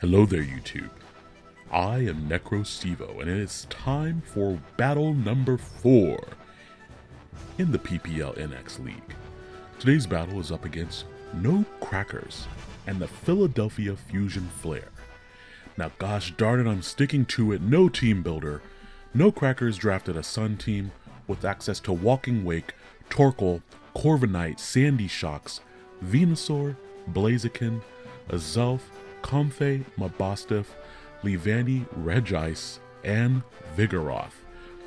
Hello there, YouTube. I am Necrostevo, and it is time for battle number 4 in the PPL NX League. Today's battle is up against NoCrackerz and the Philadelphia Fusion Flare. Now, gosh darn it, I'm sticking to it. No team builder. NoCrackerz drafted a Sun team with access to Walking Wake, Torkoal, Corviknight, Sandy Shocks, Venusaur, Blaziken, Azelf, Comfey, Mabostiff, Leavanny, Regice, and Vigoroth.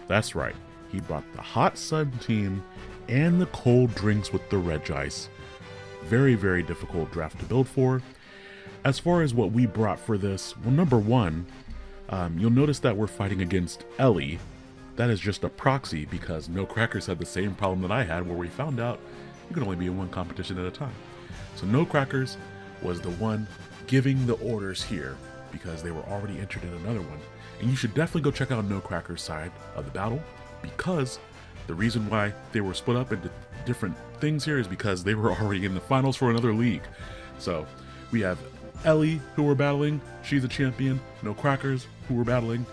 That's right, he brought the Hot Sun team and the cold drinks with the Regice. Very, very difficult draft to build for. As far as what we brought for this, well, number one, you'll notice that we're fighting against Ellie. That is just a proxy because NoCrackerz had the same problem that I had, where we found out you can only be in one competition at a time. So NoCrackerz was the one giving the orders here because they were already entered in another one. And you should definitely go check out NoCrackerz side of the battle, because the reason why they were split up into different things here is because they were already in the finals for another league. So we have Ellie, who we're battling, she's a champion. NoCrackerz, who we're battling,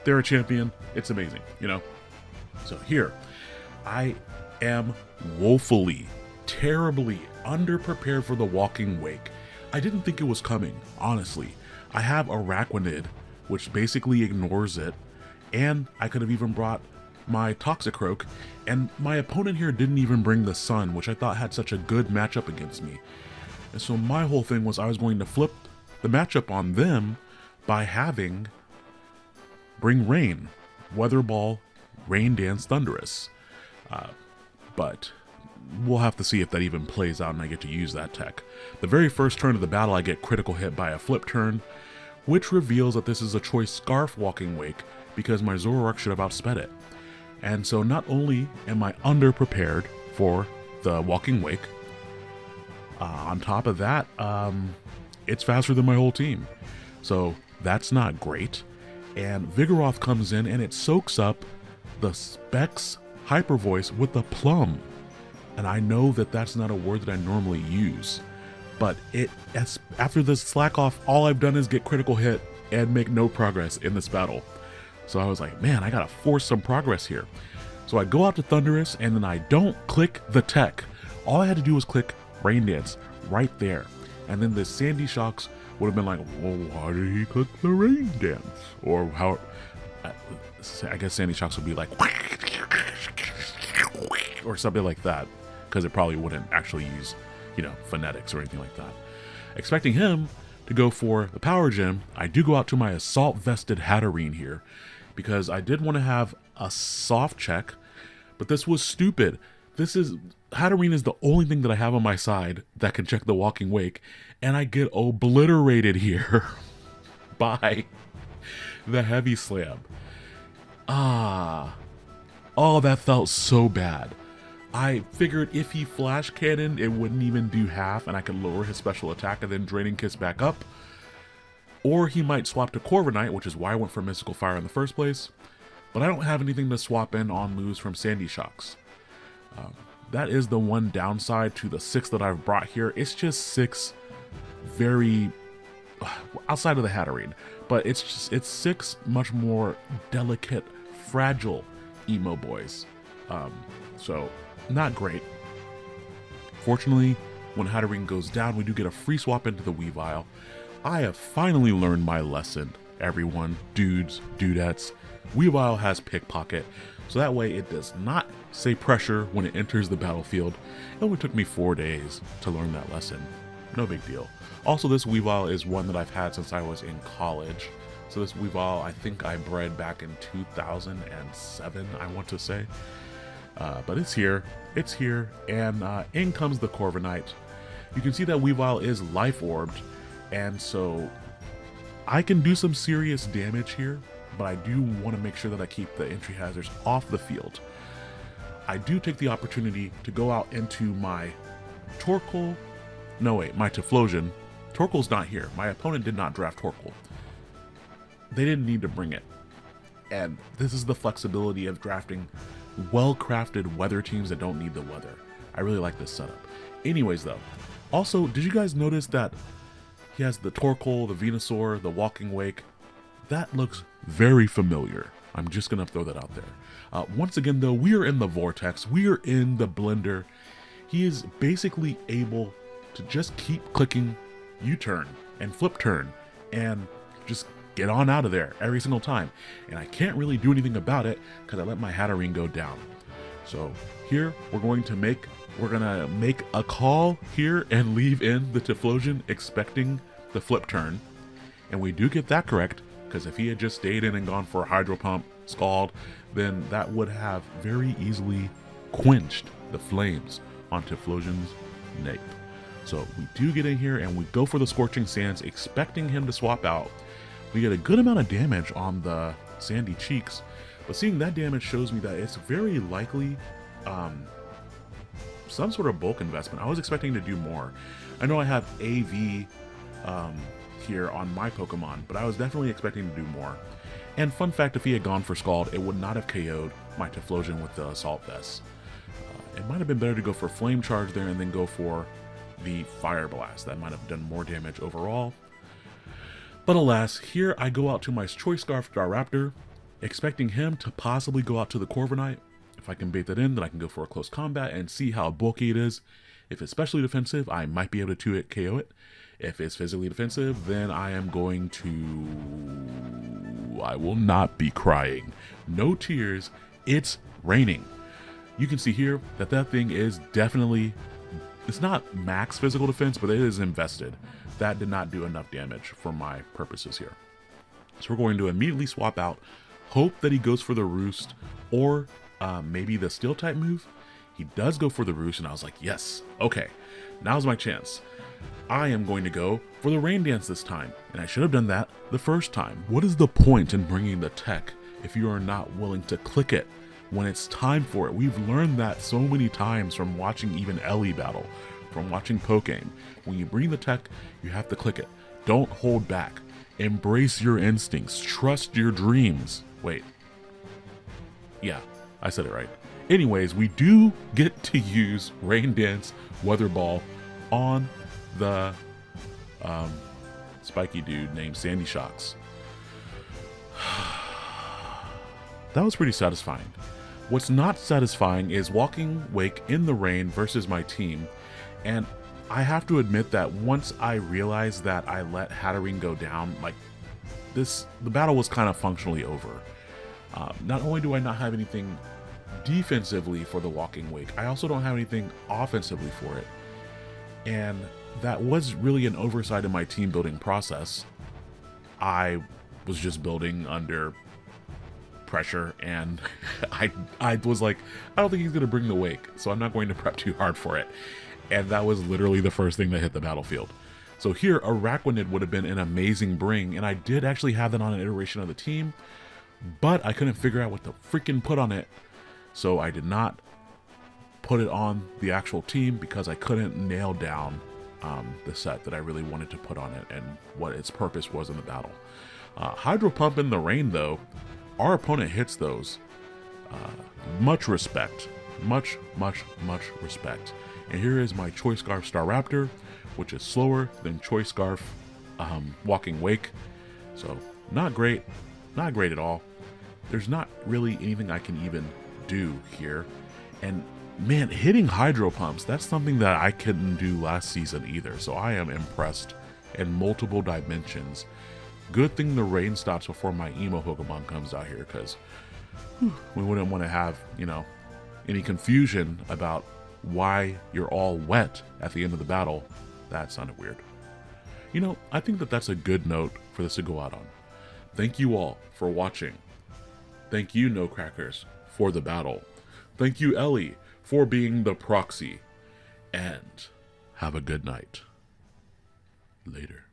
they're a champion. It's amazing, you know? So here, I am woefully, terribly underprepared for the Walking Wake. I didn't think it was coming, honestly. I have Araquanid, which basically ignores it, and I could have even brought my Toxicroak, and my opponent here didn't even bring the Sun, which I thought had such a good matchup against me. And so my whole thing was I was going to flip the matchup on them by having bring Rain, Weather Ball, Rain Dance, Thundurus. But we'll have to see if that even plays out and I get to use that tech. The very first turn of the battle, I get critical hit by a flip turn, which reveals that this is a choice Scarf Walking Wake because my Zoroark should have outsped it. And so not only am I underprepared for the Walking Wake, on top of that, it's faster than my whole team. So that's not great. And Vigoroth comes in and it soaks up the Specs Hyper Voice with the Plum. And I know that that's not a word that I normally use, but after this slack off, all I've done is get critical hit and make no progress in this battle. So I was like, man, I gotta force some progress here. So I go out to Thundurus and then I don't click the tech. All I had to do was click Rain Dance right there. And then the Sandy Shocks would have been like, well, why did he click the Rain Dance? Or how, I guess Sandy Shocks would be like, or something like that, because it probably wouldn't actually use, you know, phonetics or anything like that. Expecting him to go for the Power Gem, I do go out to my Assault Vested Hatterene here, because I did want to have a soft check, but this was stupid. Hatterene is the only thing that I have on my side that can check the Walking Wake, and I get obliterated here by the Heavy Slam. Oh, that felt so bad. I figured if he Flash Cannon, it wouldn't even do half, and I could lower his special attack and then Draining Kiss back up. Or he might swap to Corviknight, which is why I went for Mystical Fire in the first place. But I don't have anything to swap in on moves from Sandy Shocks. That is the one downside to the 6 that I've brought here. It's just 6 very outside of the Hatterene, but it's 6 much more delicate, fragile emo boys. So not great. Fortunately, when Hatterene goes down, we do get a free swap into the Weavile. I have finally learned my lesson, everyone, dudes, dudettes. Weavile has Pickpocket, so that way it does not say pressure when it enters the battlefield. It only took me 4 days to learn that lesson. No big deal. Also, this Weavile is one that I've had since I was in college. So this Weavile, I think I bred back in 2007, I want to say. But it's here, and in comes the Corviknight. You can see that Weavile is Life Orbed, and so I can do some serious damage here, but I do want to make sure that I keep the entry hazards off the field. I do take the opportunity to go out into my Torkoal, my Typhlosion. Torkoal's not here. My opponent did not draft Torkoal. They didn't need to bring it. And this is the flexibility of drafting well-crafted weather teams that don't need the weather. I really like this setup. Anyways though, also, did you guys notice that He has the Torkoal, the Venusaur, the Walking Wake. That looks very familiar. I'm just going to throw that out there. Once again, though, we are in the Vortex. We are in the Blender. He is basically able to just keep clicking U-turn and flip turn and just get on out of there every single time. And I can't really do anything about it because I let my Hatterene go down. So here we're going to make a call here and leave in the Typhlosion expecting the flip turn. And we do get that correct, because if he had just stayed in and gone for a Hydro Pump, Scald, then that would have very easily quenched the flames on Typhlosion's nape. So we do get in here and we go for the Scorching Sands, expecting him to swap out. We get a good amount of damage on the Sandy Cheeks, but seeing that damage shows me that it's very likely some sort of bulk investment. I was expecting to do more. I know I have AV here on my Pokemon, but I was definitely expecting to do more. And fun fact, if he had gone for Scald, it would not have KO'd my Typhlosion with the Assault Vest. It might have been better to go for Flame Charge there and then go for the Fire Blast. That might have done more damage overall. But alas, here I go out to my Choice Scarf Staraptor, expecting him to possibly go out to the Corviknight. If I can bait that in, then I can go for a close combat and see how bulky it is. If it's specially defensive, I might be able to KO it. If it's physically defensive, then I am going to... I will not be crying. No tears. It's raining. You can see here that that thing is definitely... It's not max physical defense, but it is invested. That did not do enough damage for my purposes here. So we're going to immediately swap out, hope that he goes for the Roost, or maybe the Steel type move. He does go for the Roost, and I was like, yes, okay, now's my chance. I am going to go for the Rain Dance this time, and I should have done that the first time. What is the point in bringing the tech if you are not willing to click it when it's time for it? We've learned that so many times from watching even Ellie battle, from watching Pokemon. When you bring the tech, you have to click it. Don't hold back. Embrace your instincts. Trust your dreams. Wait. Yeah, I said it right. Anyways, we do get to use Rain Dance Weather Ball on the spiky dude named Sandy Shocks. That was pretty satisfying. What's not satisfying is Walking Wake in the rain versus my team, and I have to admit that once I realized that I let Hatterene go down, like the battle was kind of functionally over. Not only do I not have anything defensively for the Walking Wake, I also don't have anything offensively for it. And that was really an oversight in my team building process. I was just building under pressure, and I was like, I don't think he's going to bring the Wake, so I'm not going to prep too hard for it. And that was literally the first thing that hit the battlefield. So here, Araquanid would have been an amazing bring, and I did actually have that on an iteration of the team, but I couldn't figure out what to freaking put on it, so I did not put it on the actual team because I couldn't nail down the set that I really wanted to put on it and what its purpose was in the battle. Hydro Pump in the rain, though, our opponent hits those. Much respect. Much respect. And here is my Choice Scarf Staraptor, which is slower than Choice Scarf Walking Wake. So not great at all. There's not really anything I can even do here. And man, hitting Hydro Pumps, that's something that I couldn't do last season either. So I am impressed in multiple dimensions. Good thing the rain stops before my emo Pokemon comes out here, because we wouldn't want to have, any confusion about why you're all wet at the end of the battle. That sounded weird. I think that that's a good note for this to go out on. Thank you all for watching. Thank you, NoCrackerz, for the battle. Thank you, Ellie, for being the proxy. And have a good night. Later.